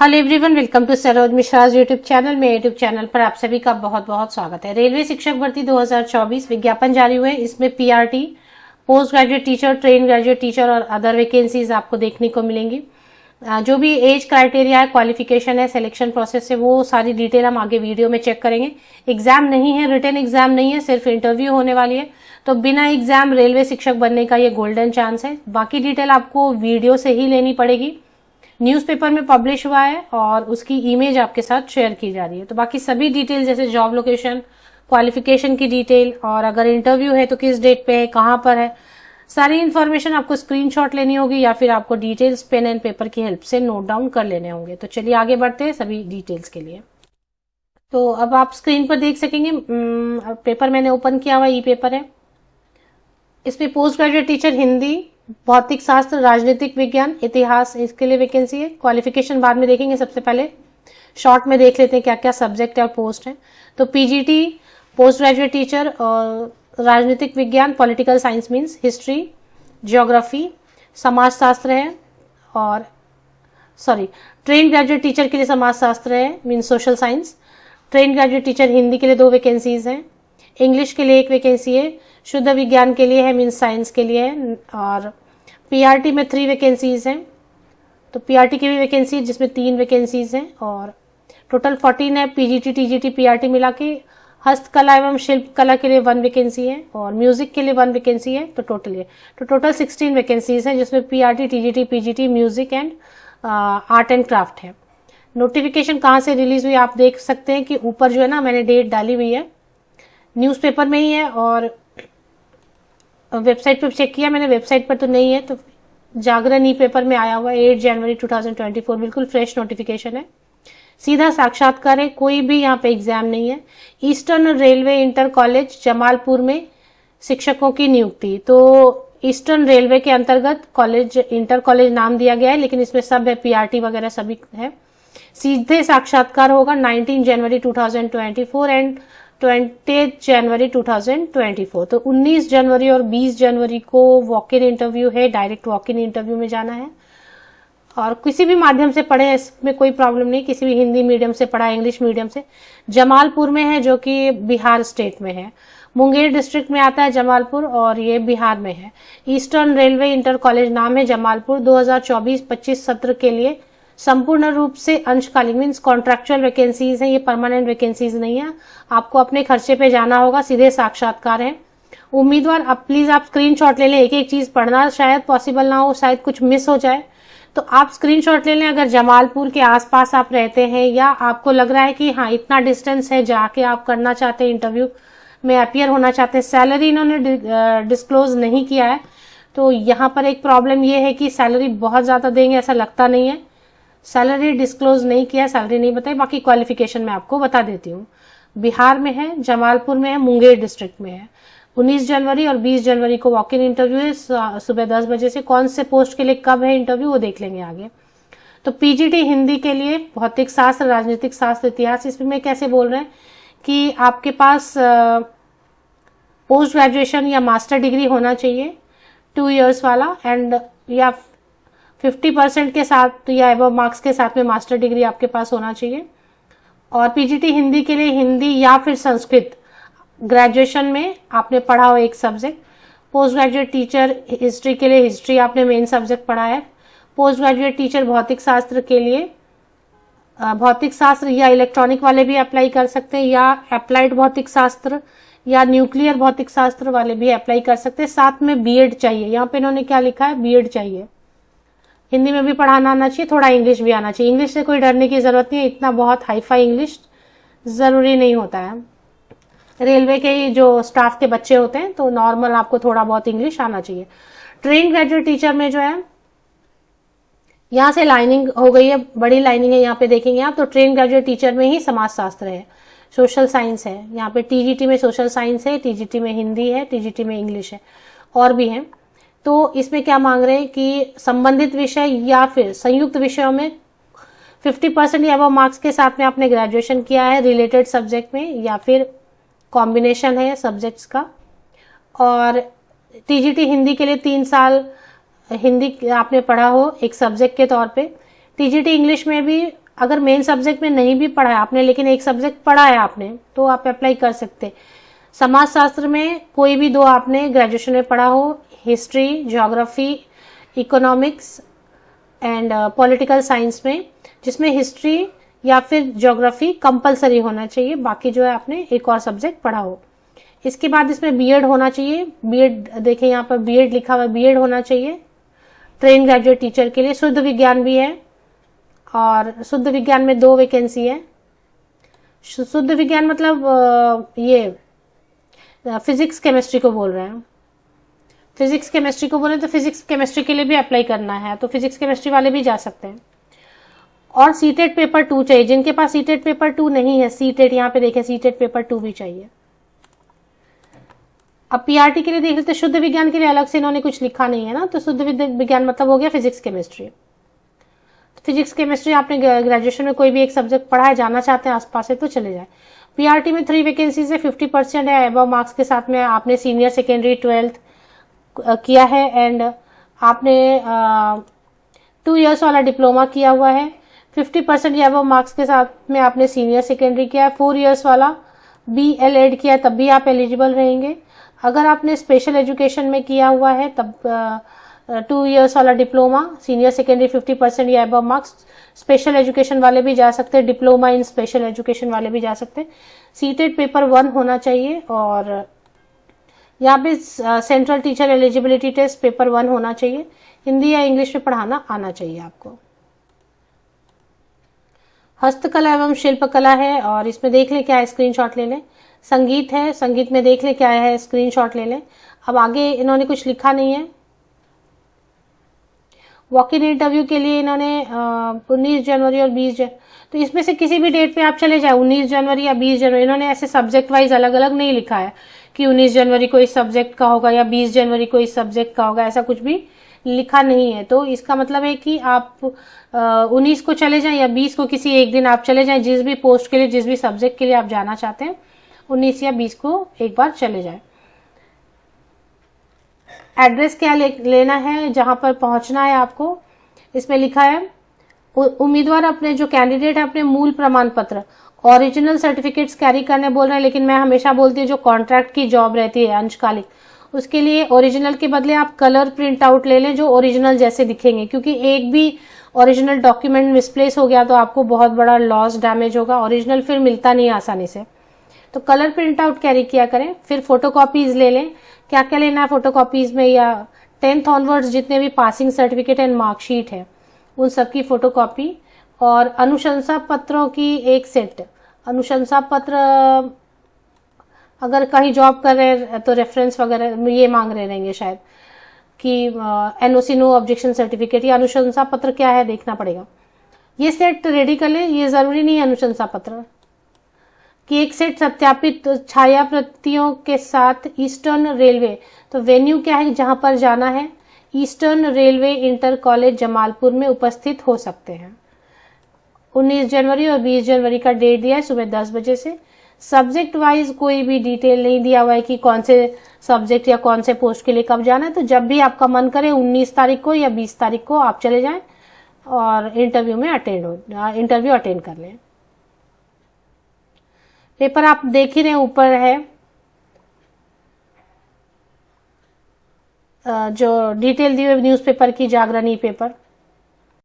Hello everyone, welcome to Saroj Mishra YouTube channel. मेरे YouTube channel पर आप सभी का बहुत बहुत स्वागत है। रेलवे शिक्षक भर्ती 2024 विज्ञापन जारी हुए। इसमें PRT, post graduate teacher, train graduate teacher और अदर वैकेंसीज आपको देखने को मिलेंगी। जो भी एज क्राइटेरिया है, क्वालिफिकेशन है, सिलेक्शन प्रोसेस है, वो सारी डिटेल हम आगे वीडियो में चेक करेंगे। एग्जाम नहीं है, रिटन एग्जाम नहीं है, सिर्फ इंटरव्यू होने वाली है। तो बिना एग्जाम रेलवे शिक्षक बनने का ये गोल्डन चांस है। बाकी डिटेल आपको वीडियो से ही लेनी पड़ेगी। न्यूज़पेपर में पब्लिश हुआ है और उसकी इमेज आपके साथ शेयर की जा रही है। तो बाकी सभी डिटेल जैसे जॉब लोकेशन, क्वालिफिकेशन की डिटेल और अगर इंटरव्यू है तो किस डेट पे है, कहाँ पर है, सारी इन्फॉर्मेशन आपको स्क्रीनशॉट लेनी होगी या फिर आपको डिटेल्स पेन एंड पेपर की हेल्प से नोट डाउन कर लेने होंगे। तो चलिए आगे बढ़ते हैं सभी डिटेल्स के लिए। तो अब आप स्क्रीन पर देख सकेंगे, पेपर मैंने ओपन किया हुआ ई पेपर है। इसमें पोस्ट ग्रेजुएट टीचर हिंदी, भौतिक शास्त्र, राजनीतिक विज्ञान, इतिहास, इसके लिए वैकेंसी है। क्वालिफिकेशन बाद में देखेंगे, सबसे पहले शॉर्ट में देख लेते हैं क्या क्या सब्जेक्ट है और पोस्ट है। तो पीजीटी, पोस्ट ग्रेजुएट टीचर, और राजनीतिक विज्ञान, political science means history, geography, समाजशास्त्र है, और ट्रेन ग्रेजुएट टीचर के लिए समाजशास्त्र है means social science. Train graduate teacher Hindi के लिए 2 वैकेंसीज हैं। इंग्लिश के लिए 1 वैकेंसी है। शुद्ध विज्ञान के लिए है मीन्स साइंस के लिए है। और पीआरटी में 3 वैकेंसीज हैं। तो पीआरटी की भी वैकेंसी है जिसमें 3 वैकेंसीज हैं और टोटल 14 है। पीजीटी, टीजीटी, पीआरटी मिला के। हस्तकला एवं शिल्प कला के लिए 1 वैकेंसी है और म्यूजिक के लिए 1 वैकेंसी है। तो टोटल 16 वैकेंसीज हैं जिसमें PRT, TGT, PGT, music and art and craft है। नोटिफिकेशन कहाँ से रिलीज हुई आप देख सकते हैं कि ऊपर जो है ना, मैंने डेट डाली हुई है, न्यूज़पेपर में ही है और वेबसाइट पर चेक किया मैंने, वेबसाइट पर तो नहीं है। तो जागरण ई पेपर में आया हुआ 8 जनवरी 2024, बिल्कुल फ्रेश नोटिफिकेशन है। सीधा साक्षात्कार है, कोई भी यहाँ पे एग्जाम नहीं है। Eastern railway inter college Jamalpur में शिक्षकों की नियुक्ति। तो ईस्टर्न रेलवे के अंतर्गत कॉलेज, इंटर कॉलेज नाम दिया गया है, लेकिन इसमें सब है, पीआरटी वगैरह सभी है। सीधे साक्षात्कार होगा 19 जनवरी 2024 एंड 20 जनवरी 2024। तो 19 जनवरी और 20 जनवरी को वॉक इन इंटरव्यू है, डायरेक्ट वॉक इन इंटरव्यू में जाना है। और किसी भी माध्यम से पढ़े, इसमें कोई प्रॉब्लम नहीं, किसी भी हिंदी मीडियम से पढ़ा, इंग्लिश मीडियम से। जमालपुर में है जो कि बिहार स्टेट में है, मुंगेर डिस्ट्रिक्ट में आता है जमालपुर और ये बिहार में है। ईस्टर्न रेलवे इंटर कॉलेज नाम है जमालपुर। 2024-25 सत्र के लिए संपूर्ण रूप से अंशकालीन मीन्स कॉन्ट्रैक्चुअल वैकेंसीज हैं, ये परमानेंट वैकेंसीज नहीं है। आपको अपने खर्चे पे जाना होगा, सीधे साक्षात्कार है। उम्मीदवार, अब प्लीज आप स्क्रीनशॉट ले लें, एक एक चीज पढ़ना शायद पॉसिबल ना हो, शायद कुछ मिस हो जाए, तो आप स्क्रीनशॉट ले लें। अगर जमालपुर के आसपास आप रहते हैं या आपको लग रहा है कि हाँ इतना डिस्टेंस है, जाके आप करना चाहते हैं, इंटरव्यू में अपियर होना चाहते हैं। सैलरी इन्होंने डिस्क्लोज नहीं किया है, तो यहाँ पर एक प्रॉब्लम ये है कि सैलरी बहुत ज्यादा देंगे ऐसा लगता नहीं है। सैलरी डिस्क्लोज नहीं किया, सैलरी नहीं बताई। बाकी क्वालिफिकेशन मैं आपको बता देती हूँ। बिहार में है, जमालपुर में है, मुंगेर डिस्ट्रिक्ट में है। 19 जनवरी और 20 जनवरी को वॉक इन इंटरव्यू है सुबह 10 बजे से। कौन से पोस्ट के लिए कब है इंटरव्यू वो देख लेंगे आगे। तो पीजीटी हिंदी के लिए भौतिक शास्त्र, राजनीतिक शास्त्र, इतिहास, इसमें कैसे बोल रहे हैं कि आपके पास पोस्ट ग्रेजुएशन या मास्टर डिग्री होना चाहिए 2 इयर्स वाला, एंड या 50% के साथ या एबव मार्क्स के साथ में मास्टर डिग्री आपके पास होना चाहिए। और पीजीटी हिंदी के लिए हिंदी या फिर संस्कृत ग्रेजुएशन में आपने पढ़ा हो एक subject. Post graduate teacher history के लिए हिस्ट्री आपने मेन सब्जेक्ट पढ़ा है। पोस्ट ग्रेजुएट टीचर भौतिक शास्त्र के लिए भौतिक शास्त्र या इलेक्ट्रॉनिक वाले भी अप्लाई कर सकते हैं, या अप्लाइड भौतिक शास्त्र या न्यूक्लियर भौतिक शास्त्र वाले भी अप्लाई कर सकते हैं। साथ में बीएड चाहिए, यहाँ पे इन्होंने क्या लिखा है, बीएड चाहिए। हिंदी में भी पढ़ाना आना चाहिए, थोड़ा इंग्लिश भी आना चाहिए। इंग्लिश से कोई डरने की जरूरत नहीं है, इतना बहुत हाईफाई इंग्लिश जरूरी नहीं होता है। रेलवे के ही जो स्टाफ के बच्चे होते हैं तो नॉर्मल आपको थोड़ा बहुत इंग्लिश आना चाहिए। ट्रेन ग्रेजुएट टीचर में जो है, यहाँ से लाइनिंग हो गई है, बड़ी लाइनिंग है, यहाँ पे देखेंगे आप। तो ट्रेन ग्रेजुएट टीचर में ही समाजशास्त्र है, सोशल साइंस है, यहाँ पे टीजीटी में सोशल साइंस है, टीजीटी में हिंदी है, टीजीटी में इंग्लिश है, और भी है। तो इसमें क्या मांग रहे हैं कि संबंधित विषय या फिर संयुक्त विषयों में 50% या वो मार्क्स के साथ में आपने ग्रेजुएशन किया है रिलेटेड सब्जेक्ट में, या फिर कॉम्बिनेशन है सब्जेक्ट्स का। और टीजीटी हिंदी के लिए 3 साल हिंदी आपने पढ़ा हो एक सब्जेक्ट के तौर पे। टीजीटी इंग्लिश में भी अगर मेन सब्जेक्ट में नहीं भी पढ़ा है आपने, लेकिन एक सब्जेक्ट पढ़ा है आपने, तो आप अप्लाई कर सकते। समाजशास्त्र में कोई भी 2 आपने ग्रेजुएशन में पढ़ा हो, history, geography, economics and political science में, जिसमें हिस्ट्री या फिर ज्योग्राफी कंपलसरी होना चाहिए, बाकी जो है आपने एक और सब्जेक्ट पढ़ा हो। इसके बाद इसमें बीएड होना चाहिए। बीएड देखें यहाँ पर बीएड लिखा हुआ है, बीएड होना चाहिए ट्रेन ग्रेजुएट टीचर के लिए। शुद्ध विज्ञान भी है, और शुद्ध विज्ञान में 2 वैकेंसी है। शुद्ध विज्ञान मतलब ये फिजिक्स केमिस्ट्री को बोल रहे हैं, फिजिक्स केमिस्ट्री को बोले तो फिजिक्स केमिस्ट्री के लिए भी अप्लाई करना है, तो फिजिक्स केमिस्ट्री वाले भी जा सकते हैं। और सीटेट पेपर 2 चाहिए, जिनके पास सीटेट पेपर 2 नहीं है, सीटेट यहाँ पे देखें सीटेट पेपर 2 भी चाहिए। अब पीआरटी के लिए देख लेते, शुद्ध विज्ञान के लिए अलग से इन्होंने कुछ लिखा नहीं है ना, तो शुद्ध विज्ञान मतलब हो गया फिजिक्स केमिस्ट्री। फिजिक्स केमिस्ट्री आपने ग्रेजुएशन में कोई भी एक सब्जेक्ट पढ़ा है, जाना चाहते हैं आसपास से, तो चले जाए। पीआरटी में 3 वैकेंसीज है, 50% है अबव मार्क्स के साथ में आपने सीनियर सेकेंडरी 12th किया है, एंड आपने 2 इयर्स वाला डिप्लोमा किया हुआ है। 50% या अबव मार्क्स के साथ में आपने सीनियर सेकेंडरी किया है, 4 इयर्स वाला BLEd किया, तब भी आप एलिजिबल रहेंगे। अगर आपने स्पेशल एजुकेशन में किया हुआ है, तब 2 इयर्स वाला डिप्लोमा, सीनियर सेकेंडरी 50% या अबव मार्क्स, स्पेशल एजुकेशन वाले भी जा सकते हैं, डिप्लोमा इन स्पेशल एजुकेशन वाले भी जा सकते हैं। सीटेट पेपर 1 होना चाहिए, और यहाँ पे central teacher eligibility test paper 1 होना चाहिए। हिंदी या इंग्लिश में पढ़ाना आना चाहिए आपको। हस्तकला एवं शिल्पकला है, और इसमें देख लें क्या है, स्क्रीनशॉट ले लें। संगीत है, संगीत में देख लें क्या है, स्क्रीनशॉट ले लें। अब आगे इन्होंने कुछ लिखा नहीं है। वॉक इन इंटरव्यू के लिए इन्होंने 19 जनवरी और 20 जनवरी, तो इसमें से किसी भी डेट पे आप चले जाए, 19 जनवरी या 20 जनवरी। इन्होंने ऐसे सब्जेक्ट वाइज अलग अलग नहीं लिखा है कि 19 जनवरी को इस सब्जेक्ट का होगा या 20 जनवरी को इस सब्जेक्ट का होगा, ऐसा कुछ भी लिखा नहीं है। तो इसका मतलब है कि आप 19 को चले जाएं या 20 को, किसी एक दिन आप चले जाएं, जिस भी पोस्ट के लिए, जिस भी सब्जेक्ट के लिए आप जाना चाहते हैं, 19 या 20 को एक बार चले जाएं। एड्रेस क्या लेना है, जहां पर पहुंचना है आपको, इसमें लिखा है उम्मीदवार अपने जो कैंडिडेट है अपने मूल प्रमाण पत्र, ओरिजिनल सर्टिफिकेट्स कैरी करने बोल रहे हैं, लेकिन मैं हमेशा बोलती हूँ जो कॉन्ट्रैक्ट की जॉब रहती है अंशकालिक, उसके लिए ओरिजिनल के बदले आप कलर प्रिंट आउट ले लें जो ओरिजिनल जैसे दिखेंगे, क्योंकि एक भी ओरिजिनल डॉक्यूमेंट मिसप्लेस हो गया तो आपको बहुत बड़ा लॉस डैमेज होगा, ओरिजिनल फिर मिलता नहीं आसानी से। तो कलर प्रिंट आउट कैरी किया करें। फिर फोटोकॉपीज ले लें। क्या क्या लेना है फोटोकॉपीज में, या 10th ऑनवर्ड्स जितने भी पासिंग सर्टिफिकेट एंड मार्कशीट है उन सबकी फोटोकॉपी, और अनुशंसा पत्रों की एक सेट। अनुशंसा पत्र अगर कहीं जॉब कर रहे हैं तो रेफरेंस वगैरह ये मांग रहे रहेंगे शायद कि NOC नो ऑब्जेक्शन सर्टिफिकेट, या अनुशंसा पत्र क्या है देखना पड़ेगा। ये सेट रेडी कर लें। ये जरूरी नहीं है अनुशंसा पत्र कि एक सेट सत्यापित छाया प्रतियों के साथ ईस्टर्न रेलवे, तो वेन्यू क्या है जहां पर जाना है, eastern railway inter college Jamalpur में उपस्थित हो सकते हैं। 19 जनवरी और 20 जनवरी का डेट दिया है सुबह 10 बजे से। सब्जेक्ट वाइज कोई भी डिटेल नहीं दिया हुआ है कि कौन से सब्जेक्ट या कौन से पोस्ट के लिए कब जाना है, तो जब भी आपका मन करे 19 तारीख को या 20 तारीख को आप चले जाएं और इंटरव्यू अटेंड कर लें। पेपर आप देख ही रहे ऊपर है, जो डिटेल दी हुई न्यूज़पेपर की, जागरण ई पेपर।